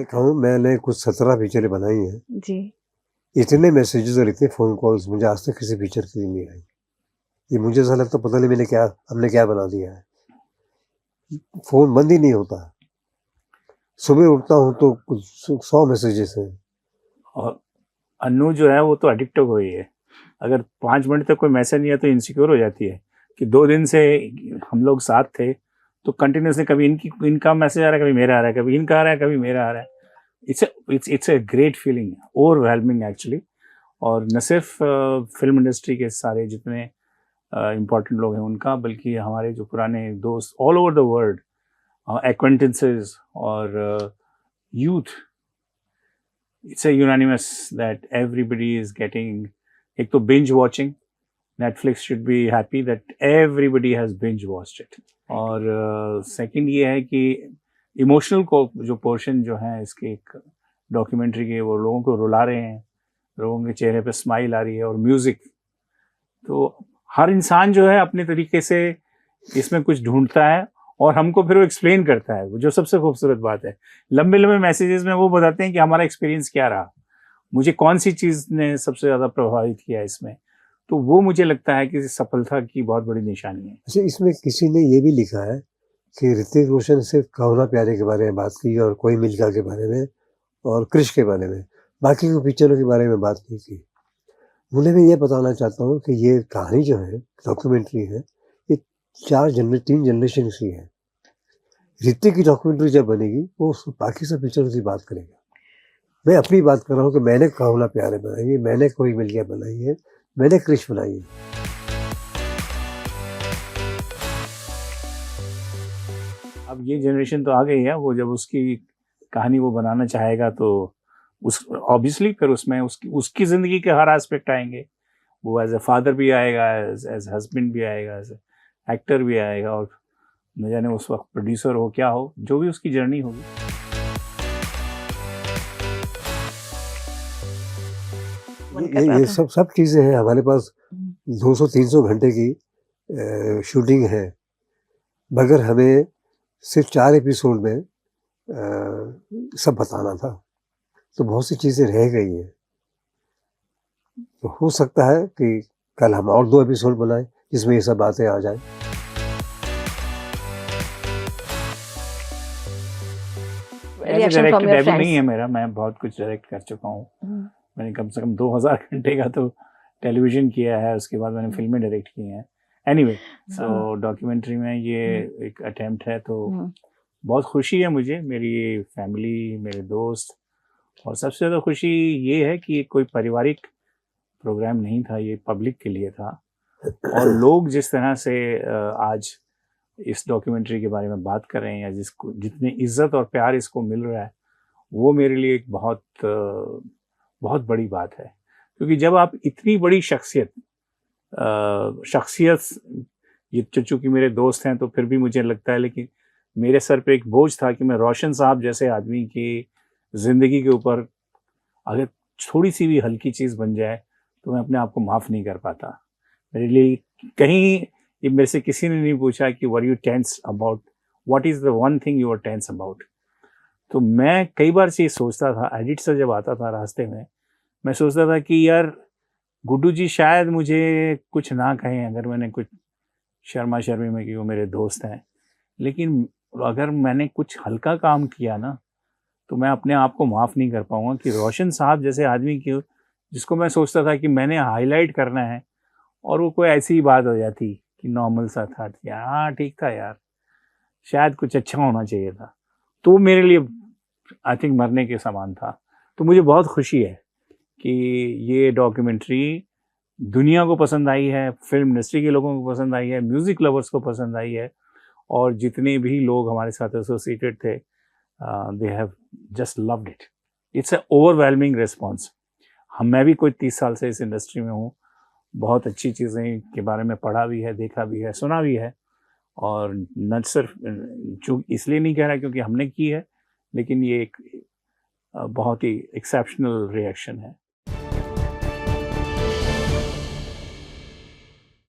मैं कहूँ मैंने कुछ 17 पिक्चरें बनाई हैं। जी। इतने मैसेजेस और इतने फ़ोन कॉल्स मुझे आज तक किसी पिक्चर के लिए नहीं आई। ये मुझे ऐसा लगता पता नहीं हमने क्या बना दिया है। फ़ोन बंद ही नहीं होता। सुबह उठता हूँ तो कुछ 100 मैसेजेस हैं। और अन्नू जो है वो तो एडिक्ट हो गई है। अगर 5 मिनट तक कोई मैसेज नहीं है तो इनसिक्योर हो जाती है कि 2 दिन से हम लोग साथ थे तो कंटिन्यूसली कभी इनका मैसेज आ रहा है, कभी मेरा आ रहा है, कभी इनका आ रहा है, कभी मेरा आ रहा है। It's a great feeling, overwhelming actually. और न सिर्फ फिल्म इंडस्ट्री के सारे जितने इम्पोर्टेंट लोग हैं उनका, बल्कि हमारे जो पुराने दोस्त all over the world, acquaintances और youth, it's a unanimous that everybody is getting. एक तो binge watching, Netflix should be happy that everybody has binge watched it. और सेकंड ये है कि इमोशनल को जो पोर्शन जो है इसके एक डॉक्यूमेंट्री के, वो लोगों को रुला रहे हैं, लोगों के चेहरे पे स्माइल आ रही है। और म्यूज़िक तो हर इंसान जो है अपने तरीके से इसमें कुछ ढूंढता है और हमको फिर वो एक्सप्लेन करता है, जो सबसे खूबसूरत बात है। लंबे लंबे मैसेजेस में वो बताते हैं कि हमारा एक्सपीरियंस क्या रहा, मुझे कौन सी चीज़ ने सबसे ज़्यादा प्रभावित किया इसमें। तो वो मुझे लगता है कि सफलता की बहुत बड़ी निशानी है। अच्छा, इसमें किसी ने ये भी लिखा है कि ऋतिक रोशन सिर्फ कहो ना प्यारे के बारे में बात की और कोई मिल्खा के बारे में और क्रिश के बारे में, बाकी के पिक्चरों के बारे में बात नहीं की। मुझे मैं ये बताना चाहता हूँ कि ये कहानी जो है, डॉक्यूमेंट्री है, ये 3 जनरेशन की है। ऋतिक की डॉक्यूमेंट्री जब बनेगी वो बाकी सब पिक्चरों की बात करेगा। मैं अपनी बात कर रहा हूँ कि मैंने कहो ना प्यारे बनाई है, मैंने कोई मिल गया बनाई है, मैंने क्रिश बनाई है। अब ये जनरेशन तो आ गई है, वो जब उसकी कहानी वो बनाना चाहेगा तो उस ऑब्वियसली फिर उसमें उसकी ज़िंदगी के हर एस्पेक्ट आएंगे। वो एज ए फादर भी आएगा, एज हस्बैंड भी आएगा, एज एक्टर भी आएगा, और न जाने उस वक्त प्रोड्यूसर हो क्या हो, जो भी उसकी जर्नी होगी। ये सब चीज़ें हैं हमारे पास। 200-300 घंटे की शूटिंग है, मगर हमें सिर्फ 4 एपिसोड में सब बताना था, तो बहुत सी चीज़ें रह गई हैं। तो हो सकता है कि कल हम और 2 एपिसोड बनाएं जिसमें ये सब बातें आ जाएं। डायरेक्ट डेब्यू नहीं है मेरा, मैं बहुत कुछ डायरेक्ट कर चुका हूँ। मैंने कम से कम 2000 घंटे का तो टेलीविजन किया है, उसके बाद मैंने फिल्में डायरेक्ट की हैं। एनीवे, सो डॉक्यूमेंट्री में ये एक अटेम्प्ट है, तो बहुत खुशी है मुझे, मेरी फैमिली, मेरे दोस्त, और सबसे ज़्यादा खुशी ये है कि कोई पारिवारिक प्रोग्राम नहीं था, ये पब्लिक के लिए था। और लोग जिस तरह से आज इस डॉक्यूमेंट्री के बारे में बात कर रहे हैं, या जिसको जितनी इज्जत और प्यार इसको मिल रहा है, वो मेरे लिए एक बहुत बड़ी बात है। क्योंकि जब आप इतनी बड़ी शख्सियत ये चूँकि मेरे दोस्त हैं तो फिर भी मुझे लगता है, लेकिन मेरे सर पे एक बोझ था कि मैं रोशन साहब जैसे आदमी की ज़िंदगी के ऊपर अगर थोड़ी सी भी हल्की चीज़ बन जाए तो मैं अपने आप को माफ़ नहीं कर पाता। मेरे लिए कहीं ये मेरे से किसी ने नहीं पूछा कि were you tense about, what is the one thing you are tense about. तो मैं कई बार से ये सोचता था, एडिट से जब आता था रास्ते में, मैं सोचता था कि यार गुड्डू जी शायद मुझे कुछ ना कहें अगर मैंने कुछ शर्मा शर्मी में, कि वो मेरे दोस्त हैं, लेकिन अगर मैंने कुछ हल्का काम किया ना तो मैं अपने आप को माफ़ नहीं कर पाऊँगा कि रोशन साहब जैसे आदमी की, जिसको मैं सोचता था कि मैंने हाईलाइट करना है, और वो कोई ऐसी ही बात हो जाती कि नॉर्मल सा था, हाँ ठीक था यार, शायद कुछ अच्छा होना चाहिए था, तो मेरे लिए आई थिंक मरने के समान था। तो मुझे बहुत खुशी है कि ये डॉक्यूमेंट्री दुनिया को पसंद आई है, फिल्म इंडस्ट्री के लोगों को पसंद आई है, म्यूज़िक लवर्स को पसंद आई है, और जितने भी लोग हमारे साथ एसोसिएटेड थे, they have just loved it. It's a overwhelming response. मैं भी कोई 30 साल से इस इंडस्ट्री में हूँ, बहुत अच्छी चीज़ें के बारे में पढ़ा भी है, देखा भी है, सुना भी है, और न सिर्फ इसलिए नहीं कह रहा क्योंकि हमने की है, लेकिन ये एक बहुत ही एक्सेप्शनल रिएक्शन है।